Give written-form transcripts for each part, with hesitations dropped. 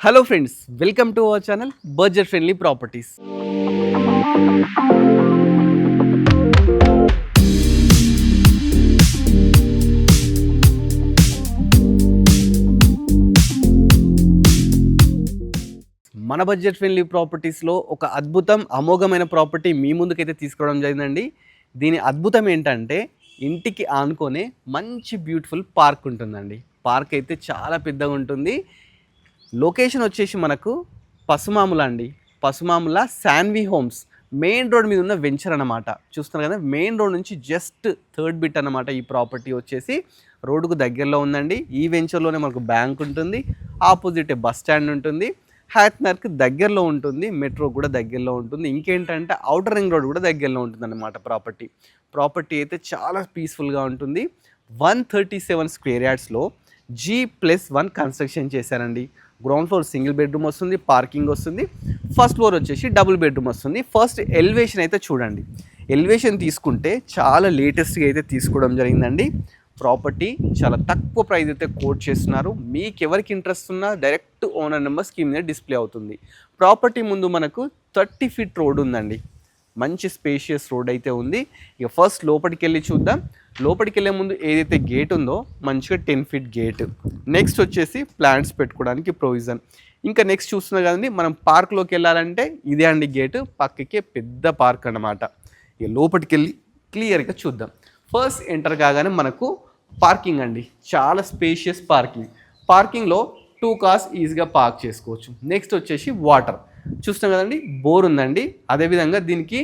Hello friends, welcome to our channel budget friendly properties. మన budget friendly ప్రాపర్టీస్లో ఒక అద్భుతం అమోఘమైన ప్రాపర్టీ మీ ముందుకైతే తీసుకురావడం జరిగిందండి. దీని అద్భుతం ఏంటంటే ఇంటికి ఆనుకొనే మంచి బ్యూటిఫుల్ పార్క్ ఉంటుందండి. పార్క్ అయితే చాలా పెద్దగా ఉంటుంది. లొకేషన్ వచ్చేసి మనకు పసుమాముల అండి. Pasumamula Shanvi homes main road మీద ఉన్న వెంచర్ అనమాట. చూస్తున్నారు కదా, మెయిన్ రోడ్ నుంచి జస్ట్ థర్డ్ బిట్ అనమాట. ఈ ప్రాపర్టీ వచ్చేసి రోడ్డుకు దగ్గరలో ఉందండి. ఈ వెంచర్లోనే మనకు బ్యాంక్ ఉంటుంది, ఆపోజిట్ బస్ స్టాండ్ ఉంటుంది, హ్యాత్నర్కి దగ్గరలో ఉంటుంది, మెట్రో కూడా దగ్గరలో ఉంటుంది. ఇంకేంటంటే అవుటర్ రింగ్ రోడ్ కూడా దగ్గరలో ఉంటుంది అన్నమాట. ప్రాపర్టీ అయితే చాలా పీస్ఫుల్గా ఉంటుంది. 137 స్క్వేర్ యార్డ్స్లో G+1 కన్స్ట్రక్షన్ చేశారండి. గ్రౌండ్ ఫ్లోర్ సింగిల్ బెడ్రూమ్ వస్తుంది, పార్కింగ్ వస్తుంది. ఫస్ట్ ఫ్లోర్ వచ్చేసి డబుల్ బెడ్రూమ్ వస్తుంది. ఫస్ట్ ఎలివేషన్ అయితే చూడండి. ఎలివేషన్ తీసుకుంటే చాలా లేటెస్ట్గా అయితే తీసుకోవడం జరిగిందండి. ప్రాపర్టీ చాలా తక్కువ ప్రైస్ అయితే కోట్ చేస్తున్నారు. మీకు ఎవరికి ఇంట్రెస్ట్ ఉన్నా డైరెక్ట్ ఓనర్ నెంబర్ స్కీమ్ మీద డిస్ప్లే అవుతుంది. ప్రాపర్టీ ముందు మనకు 30 ఫీట్ రోడ్ ఉందండి. మంచి స్పేషియస్ రోడ్ అయితే ఉంది. ఇక ఫస్ట్ లోపలికి వెళ్ళి చూద్దాం. లోపలికి వెళ్ళే ముందు ఏదైతే గేట్ ఉందో మంచిగా 10 ఫీట్ గేట్. నెక్స్ట్ వచ్చేసి ప్లాంట్స్ పెట్టుకోవడానికి ప్రొవిజన్. ఇంకా నెక్స్ట్ చూస్తున్నా కదండి, మనం పార్క్లోకి వెళ్ళాలంటే ఇదే అండి గేటు. పక్కకే పెద్ద పార్క్ అన్నమాట. ఇక లోపలికి వెళ్ళి క్లియర్గా చూద్దాం. ఫస్ట్ ఎంటర్ కాగానే మనకు పార్కింగ్ అండి. చాలా స్పేషియస్ పార్కింగ్లో 2 కార్స్ ఈజీగా పార్క్ చేసుకోవచ్చు. నెక్స్ట్ వచ్చేసి వాటర్ చూస్తాం కదండి, బోర్ ఉందండి. అదేవిధంగా దీనికి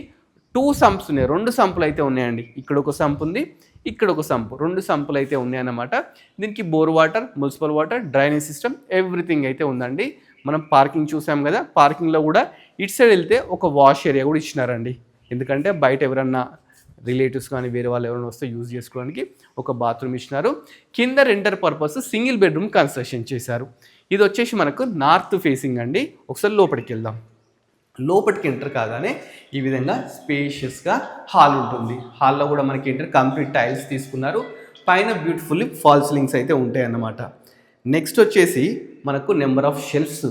2 సంప్స్ ఉన్నాయి, 2 సంపులు అయితే ఉన్నాయండి. ఇక్కడ ఒక సంప్ ఉంది, ఇక్కడ ఒక సంపు, 2 సంపులు అయితే ఉన్నాయన్నమాట. దీనికి bore water, municipal water, drainage system everything అయితే ఉందండి. మనం పార్కింగ్ చూసాం కదా, పార్కింగ్లో కూడా ఇటు సైడ్ వెళ్తే ఒక వాష్ ఏరియా కూడా ఇచ్చినారండి. ఎందుకంటే బయట ఎవరన్నా రిలేటివ్స్ కానీ వేరే వాళ్ళు ఎవరైనా వస్తే యూజ్ చేసుకోవడానికి ఒక బాత్రూమ్ ఇచ్చినారు. కింద renter purpose single bedroom construction చేశారు. ఇది వచ్చేసి మనకు నార్త్ ఫేసింగ్ అండి. ఒకసారి లోపలికి వెళ్దాం. లోపలికి ఎంటర్ కాగానే ఈ విధంగా స్పేషియస్గా హాల్ ఉంటుంది. హాల్లో కూడా మనకి ఏంటంటే కంప్లీట్ టైల్స్ తీసుకున్నారు. పైన బ్యూటిఫుల్లీ ఫాల్ సీలింగ్స్ అయితే ఉంటాయి అన్నమాట. నెక్స్ట్ వచ్చేసి మనకు నెంబర్ ఆఫ్ షెల్ఫ్స్,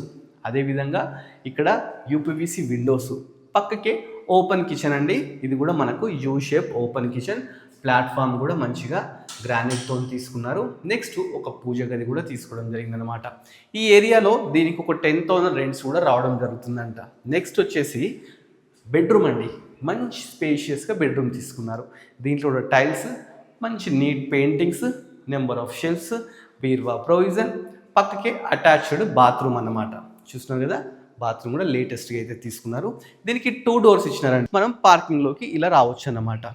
అదేవిధంగా ఇక్కడ యూపీవీసీ విండోస్, పక్కకే ఓపెన్ కిచెన్ అండి. ఇది కూడా మనకు U shape open kitchen. Platform కూడా మంచిగా గ్రానైట్తో తీసుకున్నారు. నెక్స్ట్ ఒక పూజ గది కూడా తీసుకోవడం జరిగిందనమాట. ఈ ఏరియాలో దీనికి ఒక 10,000 రెంట్స్ కూడా రావడం జరుగుతుందంట. నెక్స్ట్ వచ్చేసి బెడ్రూమ్ అండి. మంచి స్పేషియస్గా బెడ్రూమ్ తీసుకున్నారు. దీంట్లో కూడా టైల్స్, మంచి neat paintings, number of shelves, బీర్వా ప్రొవిజన్, పక్కకే అటాచ్డ్ బాత్రూమ్ అన్నమాట. చూస్తున్నాం కదా, బాత్రూమ్ కూడా లేటెస్ట్గా అయితే తీసుకున్నారు. దీనికి 2 డోర్స్ ఇచ్చినారండి. మనం పార్కింగ్లోకి ఇలా రావచ్చు అన్నమాట.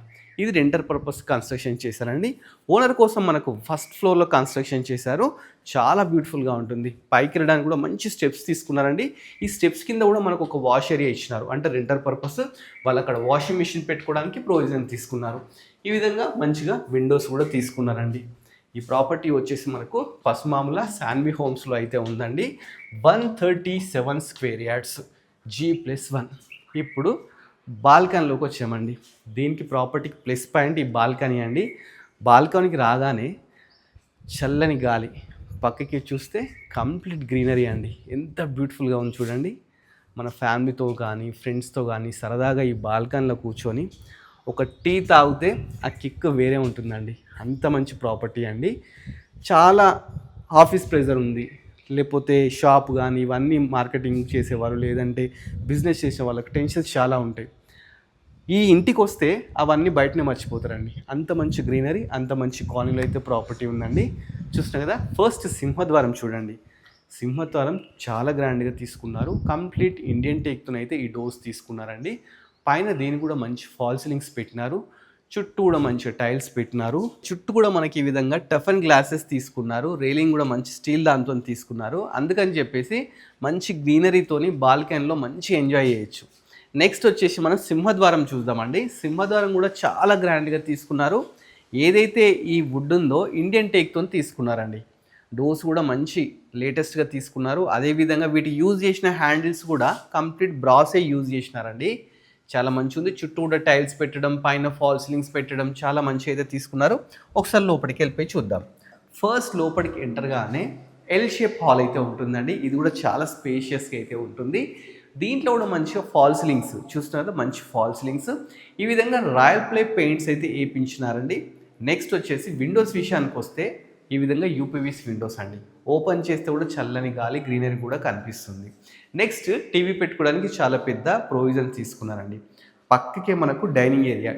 ఇది రెంటర్ పర్పస్ కన్స్ట్రక్షన్ చేశారండి. ఓనర్ కోసం మనకు ఫస్ట్ ఫ్లోర్లో కన్స్ట్రక్షన్ చేశారు. చాలా బ్యూటిఫుల్గా ఉంటుంది. పైకి వెళ్ళడానికి కూడా మంచి స్టెప్స్ తీసుకున్నారండి. ఈ స్టెప్స్ కింద కూడా మనకు ఒక వాష్ ఏరియా ఇచ్చినారు. అంటే రెంటర్ పర్పస్ వాళ్ళు అక్కడ వాషింగ్ మిషన్ పెట్టుకోవడానికి ప్రొవిజన్ తీసుకున్నారు. ఈ విధంగా మంచిగా విండోస్ కూడా తీసుకున్నారండి. ఈ ప్రాపర్టీ వచ్చేసి మనకు పసుమాముల శాన్వి హోమ్స్లో అయితే ఉందండి. 137 స్క్వేర్ యార్డ్స్ G+1. ఇప్పుడు బాల్కనీలోకి వచ్చామండి. దీనికి ప్రాపర్టీకి ప్లస్ పాయింట్ ఈ బాల్కనీ అండి. బాల్కనీకి రాగానే చల్లని గాలి, పక్కకి చూస్తే కంప్లీట్ గ్రీనరీ అండి. ఎంత బ్యూటిఫుల్గా ఉంది చూడండి. మన ఫ్యామిలీతో కానీ ఫ్రెండ్స్తో కానీ సరదాగా ఈ బాల్కనీలో కూర్చొని ఒక టీ తాగితే ఆ కిక్ వేరే ఉంటుందండి. అంత మంచి ప్రాపర్టీ అండి. చాలా ఆఫీస్ ప్రెజర్ ఉంది, లేకపోతే షాప్ కానీ ఇవన్నీ మార్కెటింగ్ చేసేవారు, లేదంటే బిజినెస్ చేసే వాళ్ళకి టెన్షన్స్ చాలా ఉంటాయి. ఈ ఇంటికి వస్తే అవన్నీ బయటనే మర్చిపోతారండి. అంత మంచి గ్రీనరీ, అంత మంచి కాలనీలో అయితే ప్రాపర్టీ ఉందండి. చూస్తున్నాం కదా, ఫస్ట్ సింహద్వారం చూడండి. సింహద్వారం చాలా గ్రాండ్గా తీసుకున్నారు. కంప్లీట్ ఇండియన్ టేక్తో అయితే ఈ డోర్స్ తీసుకున్నారండి. పైన దీనికి కూడా మంచి ఫాల్ సీలింగ్స్ పెట్టినారు. చుట్టూ కూడా మంచి టైల్స్ పెట్టినారు. చుట్టూ కూడా మనకి ఈ విధంగా టఫన్ గ్లాసెస్ తీసుకున్నారు. రైలింగ్ కూడా మంచి స్టీల్ దాంతో తీసుకున్నారు. అందుకని చెప్పేసి మంచి గ్రీనరీతోని బాల్కనీలో మంచి ఎంజాయ్ చేయొచ్చు. నెక్స్ట్ వచ్చేసి మనం సింహద్వారం చూద్దామండి. సింహద్వారం కూడా చాలా గ్రాండ్గా తీసుకున్నారు. ఏదైతే ఈ వుడ్ ఉందో ఇండియన్ టేక్తో తీసుకున్నారండి. డోర్స్ కూడా మంచి లేటెస్ట్గా తీసుకున్నారు. అదేవిధంగా వీటి యూజ్ చేసిన హ్యాండిల్స్ కూడా కంప్లీట్ బ్రాసే యూజ్ చేసినారండి. చాలా మంచి ఉంది. చుట్టూ కూడా టైల్స్ పెట్టడం, పైన ఫాల్ సీలింగ్స్ పెట్టడం చాలా మంచి అయితే తీసుకున్నారు. ఒకసారి లోపలికి వెళ్ళిపోయి చూద్దాం. ఫస్ట్ లోపలికి ఎంటర్ గానే ఎల్ షేప్ హాల్ అయితే ఉంటుందండి. ఇది కూడా చాలా స్పేషియస్గా అయితే ఉంటుంది. దీంట్లో కూడా మంచిగా ఫాల్ సీలింగ్స్ చూస్తున్నారు, మంచి ఫాల్ సీలింగ్స్. ఈ విధంగా రాయల్ ప్లే పెయింట్స్ అయితే వేయించినారండి. నెక్స్ట్ వచ్చేసి విండోస్ విషయానికి వస్తే ఈ విధంగా యూపీవీసీ విండోస్ అండి. ఓపెన్ చేస్తే కూడా చల్లని గాలి, గ్రీనరీ కూడా కనిపిస్తుంది. నెక్స్ట్ టీవీ పెట్టుకోవడానికి చాలా పెద్ద ప్రొవిజన్ తీసుకున్నారండి. పక్కకే మనకు డైనింగ్ ఏరియా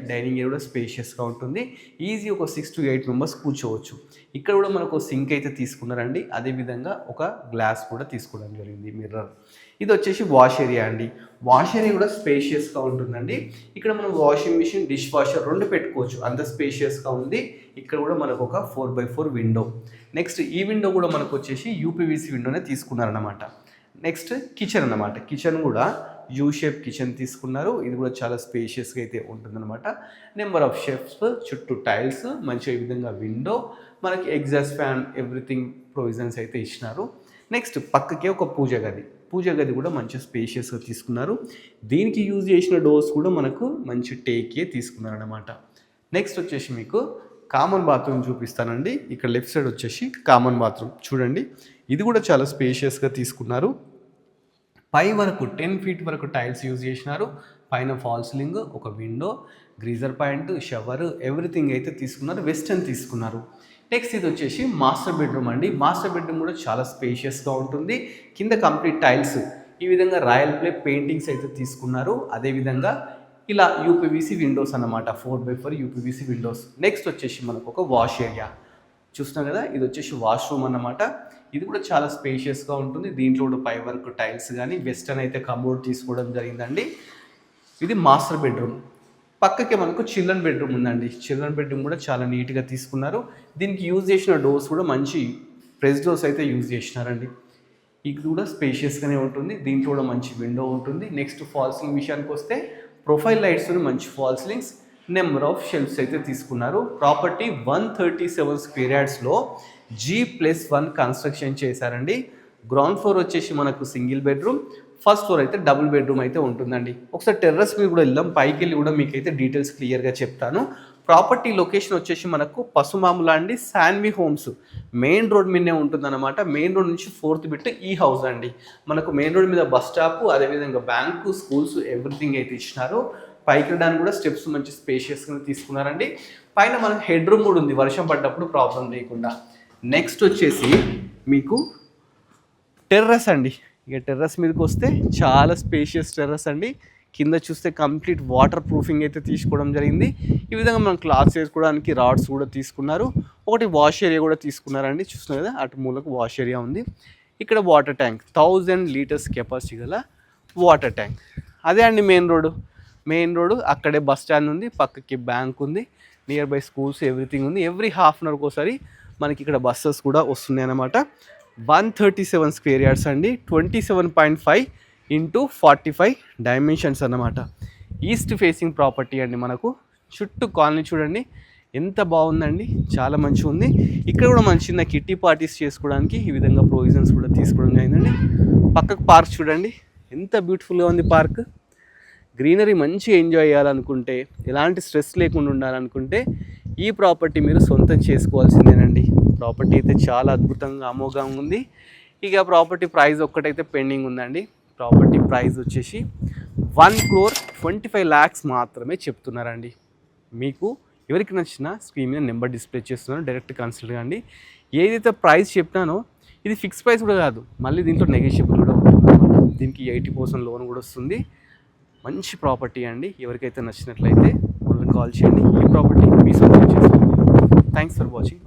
కూడా స్పేషియస్గా ఉంటుంది. ఈజీ ఒక 6 to 8 మెంబర్స్ కూర్చోవచ్చు. ఇక్కడ కూడా మనకు సింక్ అయితే తీసుకున్నారండి. అదేవిధంగా ఒక గ్లాస్ కూడా తీసుకోవడం జరిగింది, మిర్రర్. ఇది వచ్చేసి వాష్ ఏరియా అండి. వాష్ ఏరియా కూడా స్పేషియస్గా ఉంటుందండి. ఇక్కడ మనం వాషింగ్ మిషన్, డిష్ వాషర్ 2 పెట్టుకోవచ్చు, అంత స్పేషియస్గా ఉంది. ఇక్కడ కూడా మనకు ఒక 4x4 విండో. నెక్స్ట్ ఈ విండో కూడా మనకు వచ్చేసి యూపీవీసీ విండోనే తీసుకున్నారన్నమాట. నెక్స్ట్ కిచెన్ అన్నమాట. కిచెన్ కూడా యూ షేప్ కిచెన్ తీసుకున్నారు. ఇది కూడా చాలా స్పేషియస్గా అయితే ఉంటుందన్నమాట. నెంబర్ ఆఫ్ షెఫ్స్, చుట్టూ టైల్స్, మంచిగా ఈ విధంగా విండో, మనకి ఎగ్జాస్ట్ ఫ్యాన్, ఎవ్రీథింగ్ ప్రొవిజన్స్ అయితే ఇచ్చినారు. నెక్స్ట్ పక్కకే ఒక పూజ గది కూడా మంచి స్పేషియస్గా తీసుకున్నారు. దీనికి యూజ్ చేసిన డోర్స్ కూడా మనకు మంచి టేకే తీసుకున్నారన్నమాట. నెక్స్ట్ వచ్చేసి మీకు కామన్ బాత్రూమ్ చూపిస్తానండి. ఇక్కడ లెఫ్ట్ సైడ్ వచ్చేసి కామన్ బాత్రూమ్ చూడండి. ఇది కూడా చాలా స్పేషియస్గా తీసుకున్నారు. పై వరకు 10 feet వరకు టైల్స్ యూజ్ చేసినారు. పైన ఫాల్ సీలింగ్, ఒక window, greaser point, shower, everything అయితే తీసుకున్నారు. వెస్టర్న్ తీసుకున్నారు. నెక్స్ట్ ఇది వచ్చేసి మాస్టర్ బెడ్రూమ్ అండి. మాస్టర్ బెడ్రూమ్ కూడా చాలా స్పేషియస్గా ఉంటుంది. కింద కంప్లీట్ టైల్స్, ఈ విధంగా రాయల్ ప్లే పెయింటింగ్స్ అయితే తీసుకున్నారు. అదేవిధంగా ఇలా యూపీవీసీ విండోస్ అన్నమాట, 4x4 యూపీవీసీ విండోస్. నెక్స్ట్ వచ్చేసి మనకు ఒక వాష్ ఏరియా చూస్తున్నాం కదా, ఇది వచ్చేసి వాష్రూమ్ అన్నమాట. ఇది కూడా చాలా స్పేషియస్గా ఉంటుంది. దీంట్లో కూడా పై వరకు టైల్స్ కానీ వెస్టర్న్ అయితే కమోడ్ తీసుకోవడం జరిగిందండి. ఇది మాస్టర్ బెడ్రూమ్. పక్కకే మనకు చిల్డ్రన్ బెడ్రూమ్ ఉందండి. చిల్డ్రన్ బెడ్రూమ్ కూడా చాలా నీట్గా తీసుకున్నారు. దీనికి యూజ్ చేసిన డోర్స్ కూడా మంచి ప్రెస్ డోర్స్ అయితే యూజ్ చేసినారండి. ఇది కూడా స్పేషియస్గానే ఉంటుంది. దీంట్లో కూడా మంచి విండో ఉంటుంది. నెక్స్ట్ ఫాల్ సీలింగ్ విషయానికి వస్తే ప్రొఫైల్ లైట్స్, మంచి fall ceilings, number of shelves అయితే తీసుకున్నారు. ప్రాపర్టీ 137 square yardsలో G+1 కన్స్ట్రక్షన్ చేశారండి. గ్రౌండ్ ఫ్లోర్ వచ్చేసి మనకు సింగిల్ బెడ్రూమ్, ఫస్ట్ ఫ్లోర్ అయితే డబుల్ బెడ్రూమ్ అయితే ఉంటుందండి. ఒకసారి టెర్రస్ మీద కూడా వెళ్దాం, పైకి వెళ్ళి కూడా మీకు అయితే డీటెయిల్స్ క్లియర్గా చెప్తాను. ప్రాపర్టీ లొకేషన్ వచ్చేసి మనకు పసుమాముల అండి, శాన్వి హోమ్స్ మెయిన్ రోడ్ మీదనే ఉంటుందన్నమాట. మెయిన్ రోడ్ నుంచి 4th బిట్ ఈ హౌస్ అండి. మనకు మెయిన్ రోడ్ మీద బస్ స్టాప్, అదేవిధంగా బ్యాంకు, స్కూల్స్, ఎవ్రీథింగ్ అయితే ఇచ్చినారు. పైకి వెళ్ళడానికి కూడా స్టెప్స్ మంచి స్పేషియస్గా తీసుకున్నారండి. పైన మనకు హెడ్ రూమ్ కూడా ఉంది, వర్షం పడ్డప్పుడు ప్రాబ్లం లేకుండా. నెక్స్ట్ వచ్చేసి మీకు టెర్రస్ అండి. ఇక టెర్రస్ మీదకి వస్తే చాలా స్పేషియస్ టెర్రస్ అండి. కింద చూస్తే కంప్లీట్ వాటర్ ప్రూఫింగ్ అయితే తీసుకోవడం జరిగింది. ఈ విధంగా మనం క్లాత్స్ వేసుకోవడానికి రాడ్స్ కూడా తీసుకున్నారు. ఒకటి వాష్ ఏరియా కూడా తీసుకున్నారండి. చూస్తున్నారు కదా, అటు మూలకు వాష్ ఏరియా ఉంది. ఇక్కడ వాటర్ ట్యాంక్, 1000 liters కెపాసిటీ గల వాటర్ ట్యాంక్. అదే అండి మెయిన్ రోడ్ అక్కడే బస్ స్టాండ్ ఉంది, పక్కకి బ్యాంక్ ఉంది, నియర్ బై స్కూల్స్, ఎవ్రీథింగ్ ఉంది. ఎవ్రీ హాఫ్ అన్ అవర్కి ఒకసారి మనకి ఇక్కడ బస్సెస్ కూడా వస్తున్నాయి అన్నమాట. 137 square yards అండి, 27.5 into 45 డైమెన్షన్స్ అన్నమాట. ఈస్ట్ ఫేసింగ్ ప్రాపర్టీ అండి. మనకు చుట్టూ కాలనీ చూడండి ఎంత బాగుందండి, చాలా మంచిగా ఉంది. ఇక్కడ కూడా మంచి చిన్న కిట్టి పార్టీస్ చేసుకోవడానికి ఈ విధంగా ప్రొవిజన్స్ కూడా తీసుకోవడం జరిగిందండి. పక్కకు పార్క్ చూడండి ఎంత బ్యూటిఫుల్గా ఉంది. పార్క్ గ్రీనరీ మంచిగా ఎంజాయ్ చేయాలనుకుంటే, ఎలాంటి స్ట్రెస్ లేకుండా ఉండాలనుకుంటే ఈ ప్రాపర్టీ మీరు సొంతం చేసుకోవాల్సిందేనండి. ప్రాపర్టీ అయితే చాలా అద్భుతంగా అమోఘంగా ఉంది. ఇక ప్రాపర్టీ ప్రైస్ ఒక్కటైతే పెండింగ్ ఉందండి. ప్రాపర్టీ ప్రైస్ వచ్చేసి 1,25 lakhs మాత్రమే చెప్తున్నారండి. మీకు ఎవరికి నచ్చినా స్క్రీన్ మీద నెంబర్ డిస్ప్లే చేస్తున్నాను, డైరెక్ట్ కన్సల్ట్ కండి. ఏదైతే ప్రైస్ చెప్పినానో ఇది ఫిక్స్ ప్రైస్ కూడా కాదు, మళ్ళీ దీంట్లో నెగోషియబుల్ కూడా ఉంటుంది. దీనికి 80% లోన్ కూడా వస్తుంది. మంచి ప్రాపర్టీ అండి. ఎవరికైతే నచ్చినట్లయితే మనకు కాల్ చేయండి. ఈ ప్రాపర్టీ మీ సొంతం చేసుకోండి. Thanks for watching.